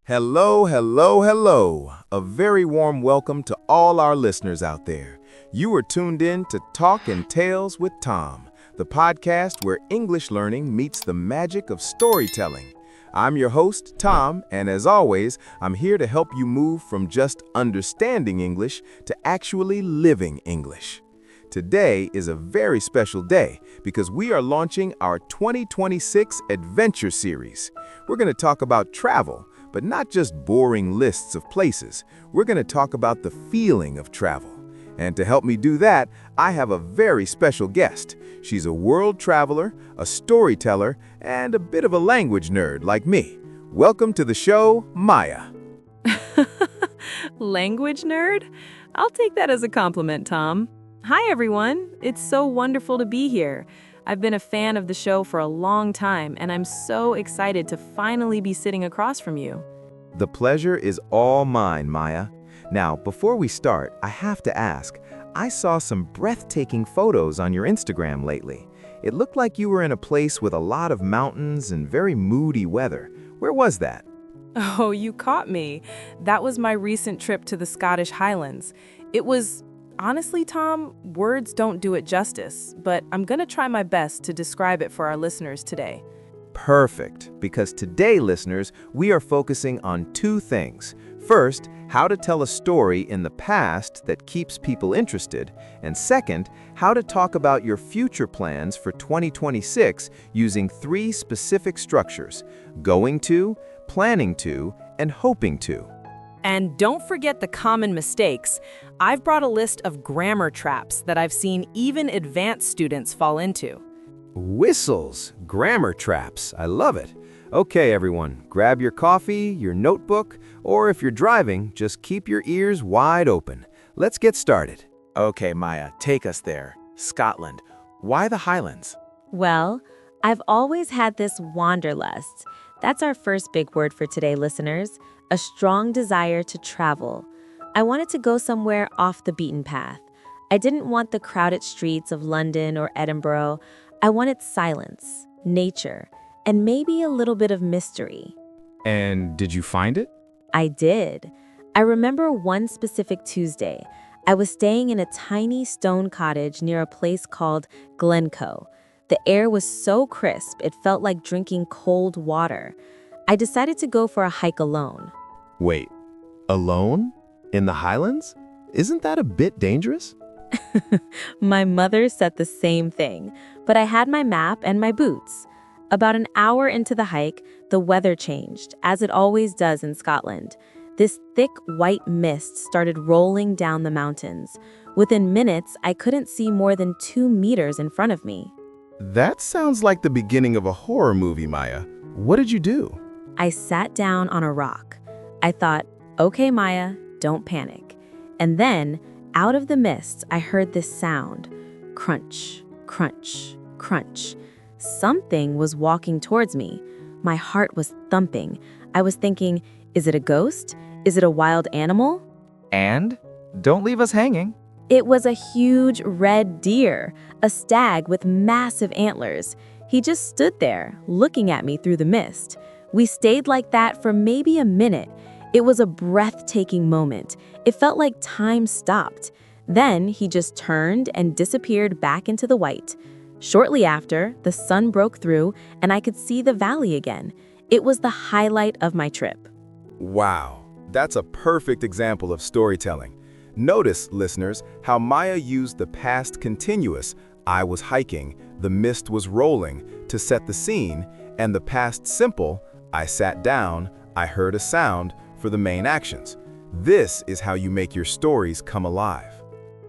Hello, hello, hello. A very warm welcome to all our listeners out there. You are tuned in to Talk and Tales with Tom, the podcast where English learning meets the magic of storytelling. I'm your host, Tom, and as always, I'm here to help you move from just understanding English to actually living English. Today is a very special day because we are launching our 2026 Adventure Series. We're going to talk about travel, but not just boring lists of places. We're going to talk about the feeling of travel. And to help me do that, I have a very special guest. She's a world traveler, a storyteller, and a bit of a language nerd like me. Welcome to the show, Maya. Language nerd? I'll take that as a compliment, Tom. Hi, everyone. It's so wonderful to be here. I've been a fan of the show for a long time, and I'm so excited to finally be sitting across from you. The pleasure is all mine, Maya. Now, before we start, I have to ask, I saw some breathtaking photos on your Instagram lately. It looked like you were in a place with a lot of mountains and very moody weather. Where was that? Oh, you caught me. That was my recent trip to the Scottish Highlands. It was, honestly, Tom, words don't do it justice, but I'm gonna try my best to describe it for our listeners today. Perfect, because today, listeners, we are focusing on two things. First, how to tell a story in the past that keeps people interested, and second, how to talk about your future plans for 2026 using three specific structures: going to, planning to, and hoping to. And don't forget the common mistakes. I've brought a list of grammar traps that I've seen even advanced students fall into. Whistles, grammar traps, I love it. Okay, everyone, grab your coffee, your notebook, or if you're driving, just keep your ears wide open. Let's get started. Okay, Maya, take us there. Scotland. Why the Highlands? Well, I've always had this wanderlust. That's our first big word for today, listeners. A strong desire to travel. I wanted to go somewhere off the beaten path. I didn't want the crowded streets of London or Edinburgh. I wanted silence, nature, and maybe a little bit of mystery. And did you find it? I did. I remember one specific Tuesday. I was staying in a tiny stone cottage near a place called Glencoe. The air was so crisp, it felt like drinking cold water. I decided to go for a hike alone. Wait, alone? In the Highlands? Isn't that a bit dangerous? My mother said the same thing, but I had my map and my boots. About an hour into the hike, the weather changed, as it always does in Scotland. This thick white mist started rolling down the mountains. Within minutes, I couldn't see more than 2 meters in front of me. That sounds like the beginning of a horror movie, Maya. What did you do? I sat down on a rock. I thought, okay, Maya, don't panic. And then, out of the mist, I heard this sound. Crunch, crunch, crunch. Something was walking towards me. My heart was thumping. I was thinking, is it a ghost? Is it a wild animal? And don't leave us hanging. It was a huge red deer, a stag with massive antlers. He just stood there, looking at me through the mist. We stayed like that for maybe a minute. It was a breathtaking moment. It felt like time stopped. Then he just turned and disappeared back into the white. Shortly after, the sun broke through and I could see the valley again. It was the highlight of my trip. Wow, that's a perfect example of storytelling. Notice, listeners, how Maya used the past continuous, I was hiking, the mist was rolling, to set the scene, and the past simple, I sat down, I heard a sound, for the main actions. This is how you make your stories come alive.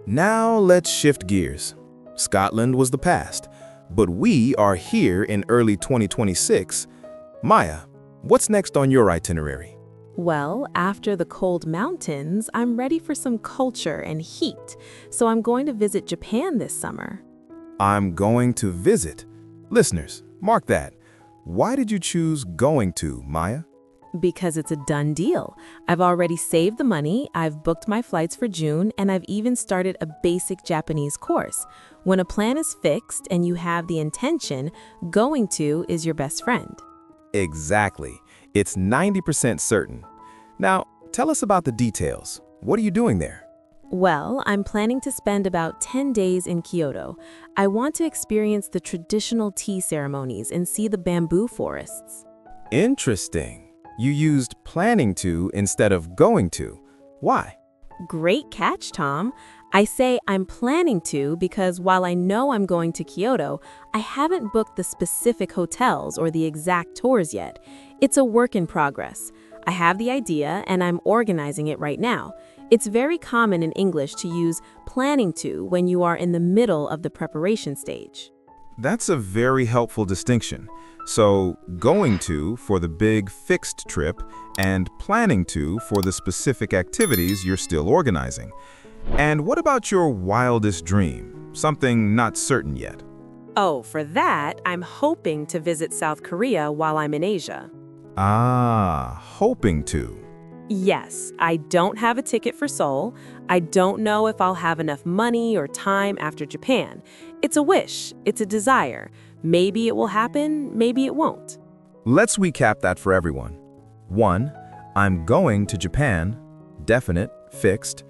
Now let's shift gears. Scotland was the past, but we are here in early 2026. Maya, what's next on your itinerary? Well, after the cold mountains, I'm ready for some culture and heat, so I'm going to visit Japan this summer. I'm going to visit. Listeners, mark that. Why did you choose going to, Maya? Because it's a done deal. I've already saved the money, I've booked my flights for June, and I've even started a basic Japanese course. When a plan is fixed and you have the intention, going to is your best friend. Exactly. It's 90% certain. Now, tell us about the details. What are you doing there? Well, I'm planning to spend about 10 days in Kyoto. I want to experience the traditional tea ceremonies and see the bamboo forests. Interesting. You used planning to instead of going to. Why? Great catch, Tom. I say I'm planning to because while I know I'm going to Kyoto, I haven't booked the specific hotels or the exact tours yet. It's a work in progress. I have the idea and I'm organizing it right now. It's very common in English to use planning to when you are in the middle of the preparation stage. That's a very helpful distinction. So, going to for the big fixed trip and planning to for the specific activities you're still organizing. And what about your wildest dream? Something not certain yet. Oh, for that, I'm hoping to visit South Korea while I'm in Asia. Ah, hoping to. Yes, I don't have a ticket for Seoul. I don't know if I'll have enough money or time after Japan. It's a wish, it's a desire. Maybe it will happen, maybe it won't. Let's recap that for everyone. 1. I'm going to Japan. Definite, fixed.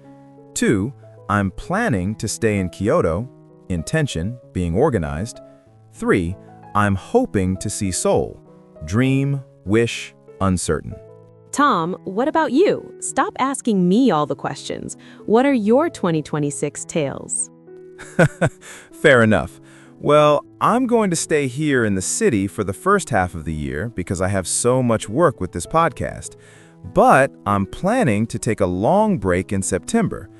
2. I'm planning to stay in Kyoto. Intention, being organized. 3. I'm hoping to see Seoul. Dream, wish, uncertain. Tom, what about you? Stop asking me all the questions. What are your 2026 tales? Fair enough. Well, I'm going to stay here in the city for the first half of the year because I have so much work with this podcast. But I'm planning to take a long break in September.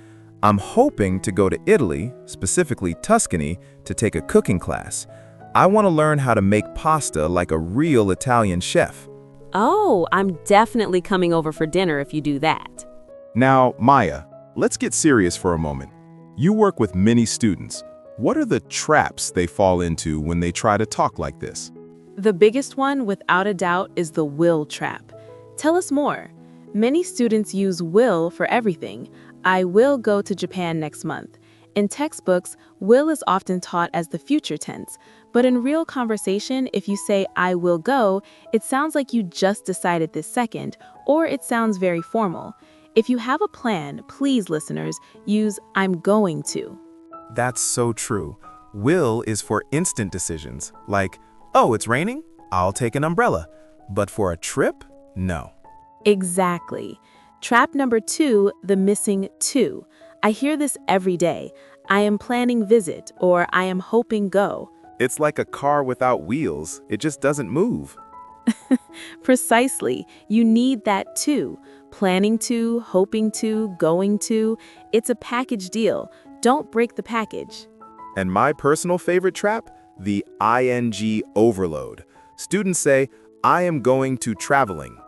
I'm hoping to go to Italy, specifically Tuscany, to take a cooking class. I want to learn how to make pasta like a real Italian chef. Oh, I'm definitely coming over for dinner if you do that. Now, Maya, let's get serious for a moment. You work with many students. What are the traps they fall into when they try to talk like this? The biggest one, without a doubt, is the will trap. Tell us more. Many students use will for everything. I will go to Japan next month. In textbooks, will is often taught as the future tense, but in real conversation, if you say I will go, it sounds like you just decided this second, or it sounds very formal. If you have a plan, please, listeners, use I'm going to. That's so true. Will is for instant decisions, like, oh, it's raining? I'll take an umbrella. But for a trip? No. Exactly. Trap number 2, the missing to. I hear this every day. I am planning visit, or I am hoping go. It's like a car without wheels. It just doesn't move. Precisely. You need that too. Planning to, hoping to, going to. It's a package deal. Don't break the package. And my personal favorite trap? The ing overload. Students say, I am going to traveling.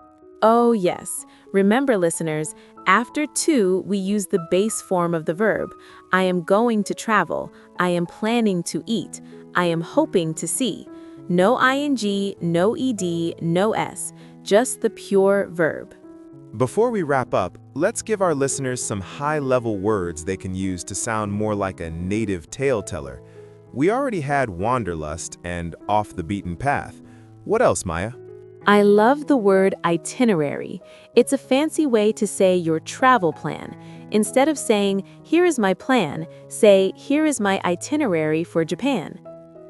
Oh, yes. Remember, listeners, after to, we use the base form of the verb. I am going to travel. I am planning to eat. I am hoping to see. No ing, no ed, no s. Just the pure verb. Before we wrap up, let's give our listeners some high-level words they can use to sound more like a native tale teller. We already had Wanderlust and Off the Beaten Path. What else, Maya? I love the word itinerary. It's a fancy way to say your travel plan. Instead of saying, here is my plan, say, here is my itinerary for Japan.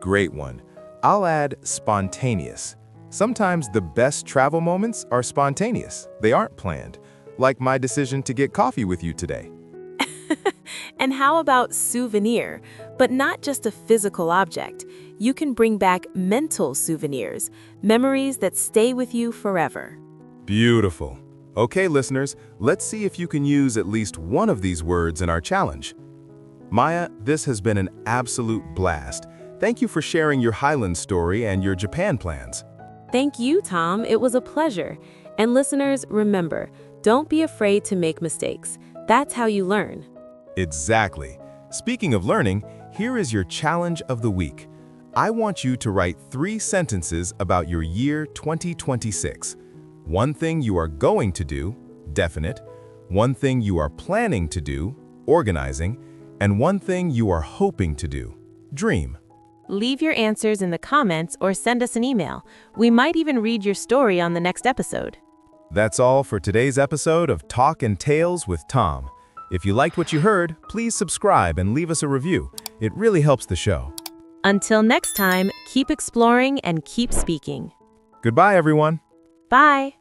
Great one. I'll add spontaneous. Sometimes the best travel moments are spontaneous. They aren't planned, like my decision to get coffee with you today. And how about souvenir? But not just a physical object. You can bring back mental souvenirs, memories that stay with you forever. Beautiful. Okay, listeners, let's see if you can use at least one of these words in our challenge. Maya, this has been an absolute blast. Thank you for sharing your Highlands story and your Japan plans. Thank you, Tom. It was a pleasure. And listeners, remember, don't be afraid to make mistakes. That's how you learn. Exactly. Speaking of learning, here is your challenge of the week. I want you to write 3 sentences about your year 2026. One thing you are going to do, definite. One thing you are planning to do, organizing. And one thing you are hoping to do, dream. Leave your answers in the comments or send us an email. We might even read your story on the next episode. That's all for today's episode of Talk and Tales with Tom. If you liked what you heard, please subscribe and leave us a review. It really helps the show. Until next time, keep exploring and keep speaking. Goodbye, everyone. Bye.